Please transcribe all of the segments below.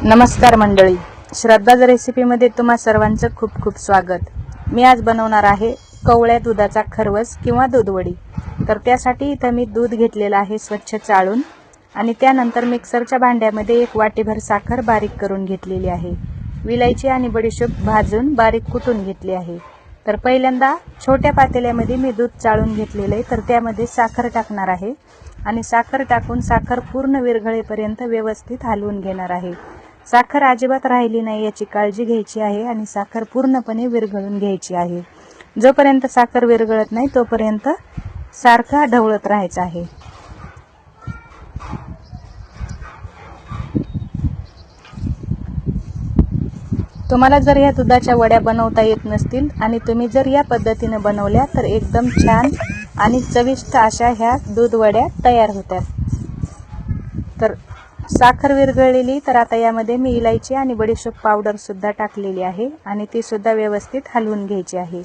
नमस्कार मंडळी, श्रद्धाज रेसिपीमध्ये तुम्हा सर्वांचं खूप खूप स्वागत। मी आज बनवणार आहे कवळ्या दुधाचा खरवस किंवा दूधवडी। तर त्यासाठी इथं मी दूध घेतलेलं आहे स्वच्छ चाळून आणि त्यानंतर मिक्सरच्या भांड्यामध्ये एक वाटीभर साखर बारीक करून घेतलेली आहे। विलायची आणि बडीशेप भाजून बारीक कुटून घेतली आहे। तर पहिल्यांदा छोट्या पातेल्यामध्ये मी दूध चाळून घेतलेले आहे, तर त्यामध्ये साखर टाकणार आहे आणि साखर टाकून साखर पूर्ण विरघळेपर्यंत व्यवस्थित हलवून घेणार आहे। साखर अजिबात राहिली नाही याची काळजी घ्यायची आहे आणि साखर पूर्णपणे विरघळून घ्यायची आहे। जोपर्यंत साखर विरघळत नाही तोपर्यंत सारखा ढवळत राहायचं आहे। तुम्हाला जर या दुधाच्या वड्या बनवता येत नसतील आणि तुम्ही जर या पद्धतीने बनवल्या तर एकदम छान आणि चविष्ट अशा ह्या दूध वड्या तयार होतात। तर साखर विरघळलेली, तर आता यामध्ये मी इलायची आणि बडीशेप पावडर सुद्धा टाकलेली आहे आणि ती सुद्धा व्यवस्थित हलवून घ्यायची आहे।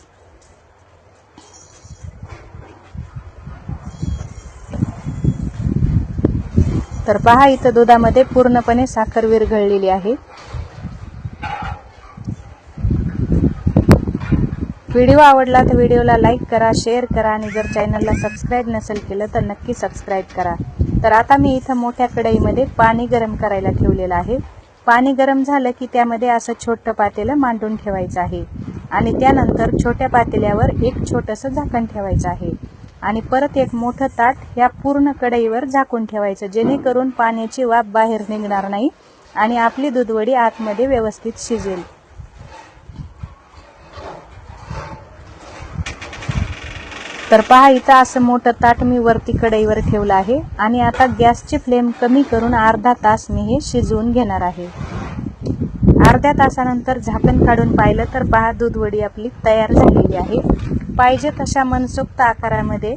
तर पहा, इथं दुधामध्ये पूर्णपणे साखर विरघळलेली आहे। व्हिडिओ आवडला तर व्हिडिओला लाईक करा, शेअर करा आणि जर चॅनलला सबस्क्राइब नसेल केलं तर नक्की सबस्क्राइब करा। तर आता मी इथं मोठ्या कढईमध्ये पाणी गरम करायला ठेवलेलं आहे। पाणी गरम झालं की त्यामध्ये असं छोटं पातेलं मांडून ठेवायचं आहे आणि त्यानंतर छोट्या पातेल्यावर एक छोटंसं झाकण ठेवायचं आहे आणि परत एक मोठं ताट या पूर्ण कढईवर झाकून ठेवायचं, जेणेकरून पाण्याची वाफ बाहेर निघणार नाही आणि आपली दूधवडी आतमध्ये व्यवस्थित शिजेल। तर पहा, इथं असं मोठं ताट मी वरती कढईवर ठेवलं आहे आणि आता गॅसची फ्लेम कमी करून अर्धा तास मी हे शिजवून घेणार आहे। अर्ध्या तासानंतर झाकण काढून पाहिलं तर पहा, दूधवडी आपली तयार झालेली आहे। पाहिजे तशा मनसोक्त आकारामध्ये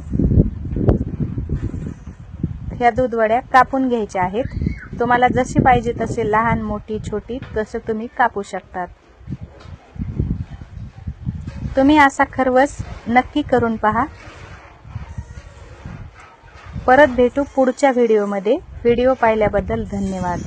ह्या दूधवड्या कापून घ्यायच्या आहेत। तुम्हाला जशी पाहिजे तसे लहान, मोठी, छोटी तसं तुम्ही कापू शकतात। तुम्ही असा खरवस नक्की करून पहा। परत भेटू पुढच्या व्हिडिओमध्ये। व्हिडिओ पाहिल्याबद्दल धन्यवाद।